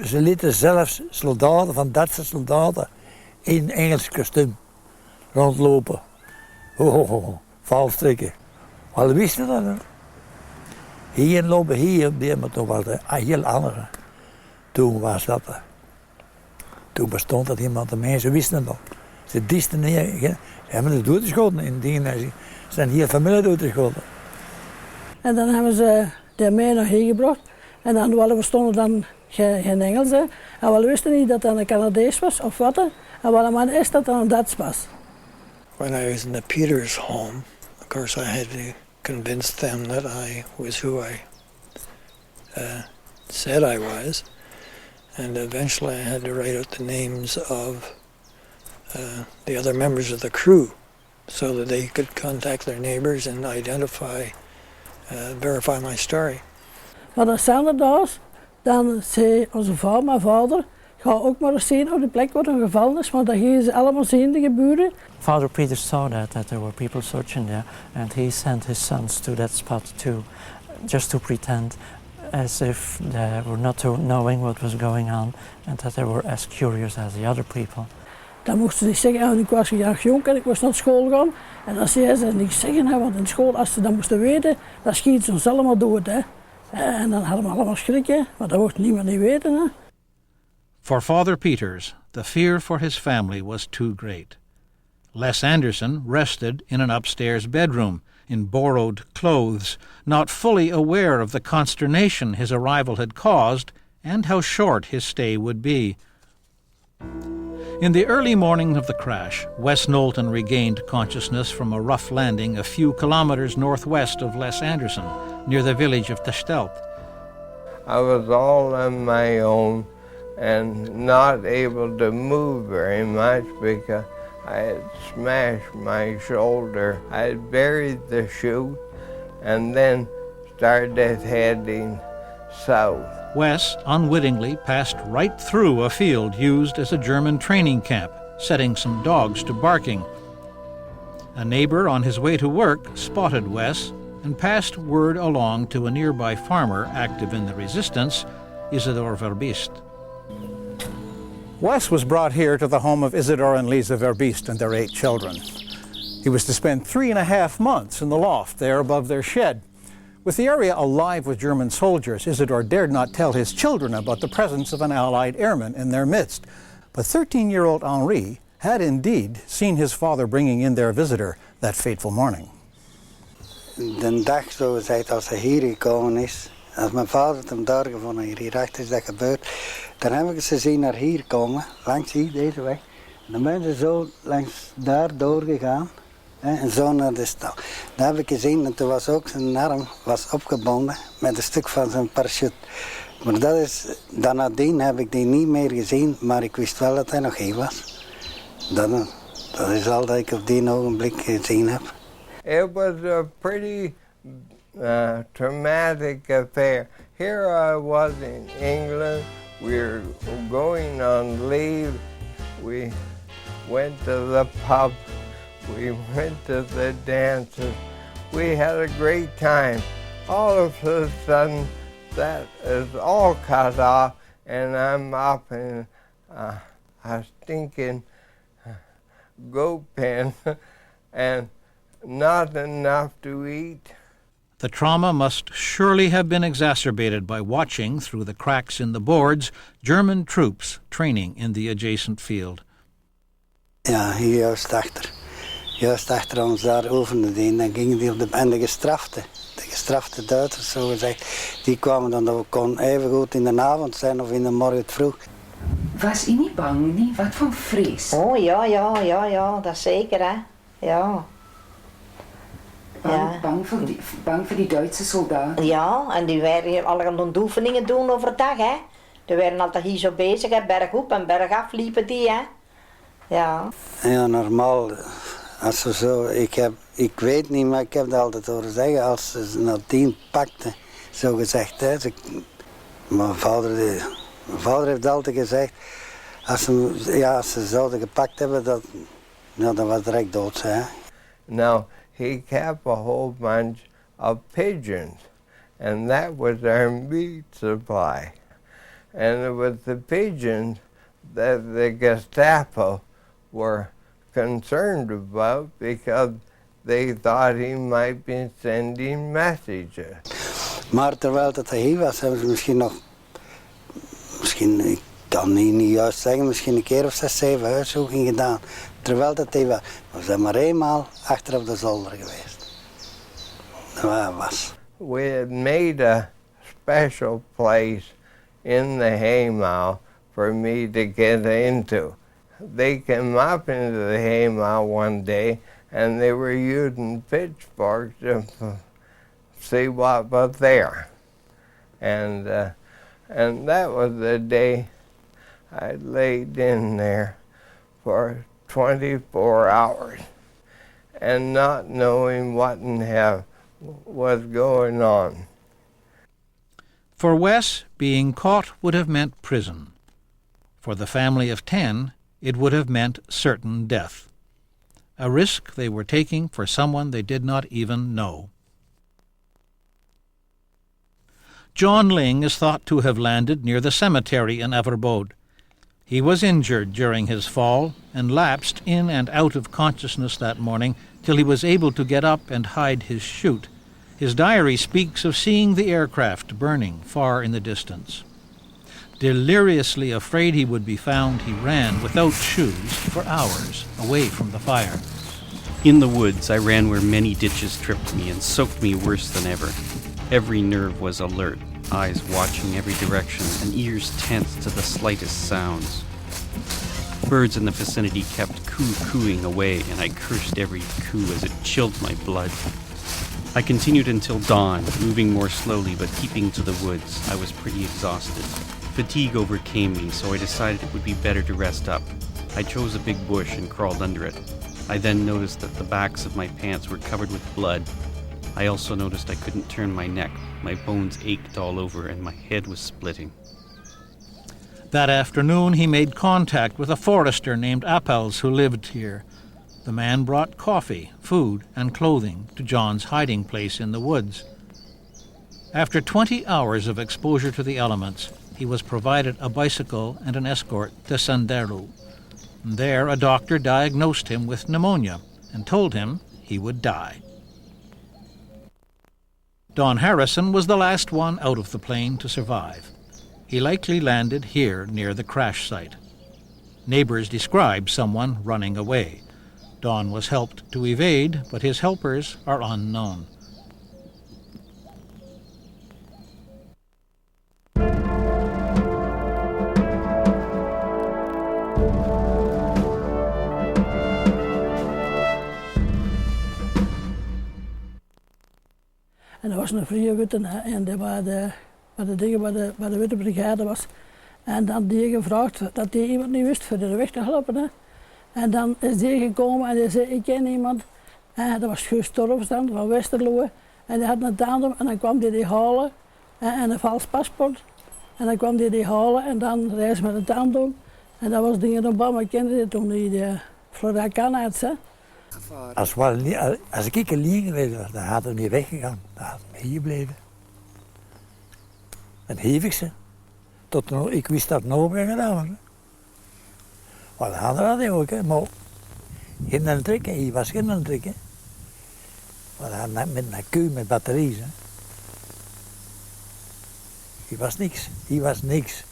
Ze lieten zelfs soldaten, van Duitse soldaten, in Engels kostuum rondlopen. Valstrikken. Maar we wisten dat niet. Hier lopen hier, maar toen was het een heel andere. Toen was dat. Toen bestond dat iemand, de mensen wisten dat. Ze disten neer, ze hebben het doodgeschoten in dingen. Ze zijn hier familie doodgeschoten. En dan hebben ze de mij nog heen gebracht. En dan we stonden dan geen Engels. Hè. En we wisten niet dat dat een Canadees was of wat. En we man is dat dan een Duits was. When I was in the Peters home, of course I had to convince them that I was who I said I was. And eventually I had to write out the names of the other members of the crew so that they could contact their neighbors and verify my story. Maar dan zaterdags, dan zei onze vrouw, mijn vader, ga ook maar eens zien op de plek waar er gevallen is, want dan gingen ze allemaal zien, de geburen. Father Peter saw that there were people searching there, and he sent his sons to that spot too, just to pretend as if they were not knowing what was going on, and that they were as curious as the other people. Dan moesten ze zeggen, ik was erg jong en ik moest naar school gaan. En dan zeiden ze niks zeggen, want in school, als ze dat moesten weten, dan schieten ze ons allemaal dood. Hè. En dan hadden we allemaal schrik, hè, maar dat mocht niemand niet weten. Hè. For Father Peters, the fear for his family was too great. Les Anderson rested in an upstairs bedroom, in borrowed clothes, not fully aware of the consternation his arrival had caused and how short his stay would be. In the early morning of the crash, Wes Knowlton regained consciousness from a rough landing a few kilometers northwest of Les Anderson, near the village of Tastelp. I was all on my own and not able to move very much because I had smashed my shoulder. I had buried the chute and then started heading south. Wes unwittingly passed right through a field used as a German training camp, setting some dogs to barking. A neighbor on his way to work spotted Wes and passed word along to a nearby farmer active in the resistance, Isidor Verbiest. Wes was brought here to the home of Isidor and Lisa Verbiest and their 8 children. He was to spend 3.5 months in the loft there above their shed. With the area alive with German soldiers, Isidor dared not tell his children about the presence of an Allied airman in their midst. But 13-year-old Henri had indeed seen his father bringing in their visitor that fateful morning. De dag, zo gezegd, als hij hier gekomen is, als mijn vader hem daar gevonden heeft, hierachter is dat gebeurd, dan heb ik ze zien naar hier komen, langs hier, deze weg. En dan ben ze zo langs daar doorgegaan. En zo naar de stal. Dat heb ik gezien en toen was ook zijn arm was opgebonden met een stuk van zijn parachute. Maar dat is, dan nadien heb ik die niet meer gezien, maar ik wist wel dat hij nog hier was. Dat is al dat ik op die ogenblik gezien heb. It was a pretty traumatic affair. Here I was in England, we were going on leave, we went to the pub. We went to the dances. We had a great time. All of a sudden, that is all cut off, and I'm up in a stinking goat pen and not enough to eat. The trauma must surely have been exacerbated by watching, through the cracks in the boards, German troops training in the adjacent field. Ja, hier juist achter. Juist achter ons daar oefenden die. En dan gingen die op de gestrafte Duitsers zo gezegd, die kwamen dan, dat kon even goed in de avond zijn of in de morgen vroeg. Was u niet bang, nie? Wat voor vrees? Oh ja, dat zeker hè. Ja. Bang voor die Duitse soldaten? Ja, en die werden allerlei oefeningen doen overdag hè. Die werden altijd hier zo bezig hè, bergop en bergaf liepen die hè. Ja. Ja, normaal. Als ze zo, ik weet niet, maar ik heb dat altijd horen zeggen, als ze nadien pakten, zo gezegd. Hè. Mijn vader heeft altijd gezegd, als ze zouden gepakt hebben, dat was direct dood. Hè. Now, he kept a whole bunch of pigeons, and that was our meat supply. And it was the pigeons that the Gestapo were concerned about because they thought he might be sending messages. Maar terwijl dat hij hier was, hebben ze ik kan niet juist zeggen, misschien een keer of 6, 7 huiszoekingen gedaan. Terwijl dat hij was. We zijn maar eenmaal achter op de zolder geweest. Dat was. We had made a special place in the haymow for me to get into. They came up into the haymow one day and they were using pitchforks to see what was there. And that was the day I laid in there for 24 hours and not knowing what in hell was going on. For Wes, being caught would have meant prison. For the family of 10, it would have meant certain death. A risk they were taking for someone they did not even know. John Ling is thought to have landed near the cemetery in Everbode. He was injured during his fall and lapsed in and out of consciousness that morning till he was able to get up and hide his chute. His diary speaks of seeing the aircraft burning far in the distance. Deliriously afraid he would be found, he ran without shoes for hours away from the fire. In the woods, I ran where many ditches tripped me and soaked me worse than ever. Every nerve was alert, eyes watching every direction, and ears tense to the slightest sounds. Birds in the vicinity kept coo-cooing away, and I cursed every coo as it chilled my blood. I continued until dawn, moving more slowly but keeping to the woods. I was pretty exhausted. Fatigue overcame me, so I decided it would be better to rest up. I chose a big bush and crawled under it. I then noticed that the backs of my pants were covered with blood. I also noticed I couldn't turn my neck. My bones ached all over and my head was splitting. That afternoon he made contact with a forester named Appels who lived here. The man brought coffee, food, and clothing to John's hiding place in the woods. After 20 hours of exposure to the elements, he was provided a bicycle and an escort to Sanderu. There, a doctor diagnosed him with pneumonia and told him he would die. Don Harrison was the last one out of the plane to survive. He likely landed here near the crash site. Neighbors describe someone running away. Don was helped to evade, but his helpers are unknown. En er was een vrije witte en dat waar de dingen waar de witte brigade was. En dan die gevraagd dat die iemand niet wist voor de weg te helpen. Hè. En dan is die gekomen en die zei, ik ken iemand. En dat was Guus Torfs dan, van Westerlo. En die had een tandem en dan kwam die halen. En een vals paspoort. En dan kwam die halen en dan reis met een tandem. En dat was dingen op Bama, kende die toen die Florida Canads. Als ik er liegen geweest was, dan had hij niet weggegaan. Dan had hij hier gebleven. En hief ze. Ik wist dat het nog weer gedaan was. Maar de andere had hij ook, hè. Maar geen een trek, hier was geen een trek. Maar hij had met een Q met batterieën. Hier was niks.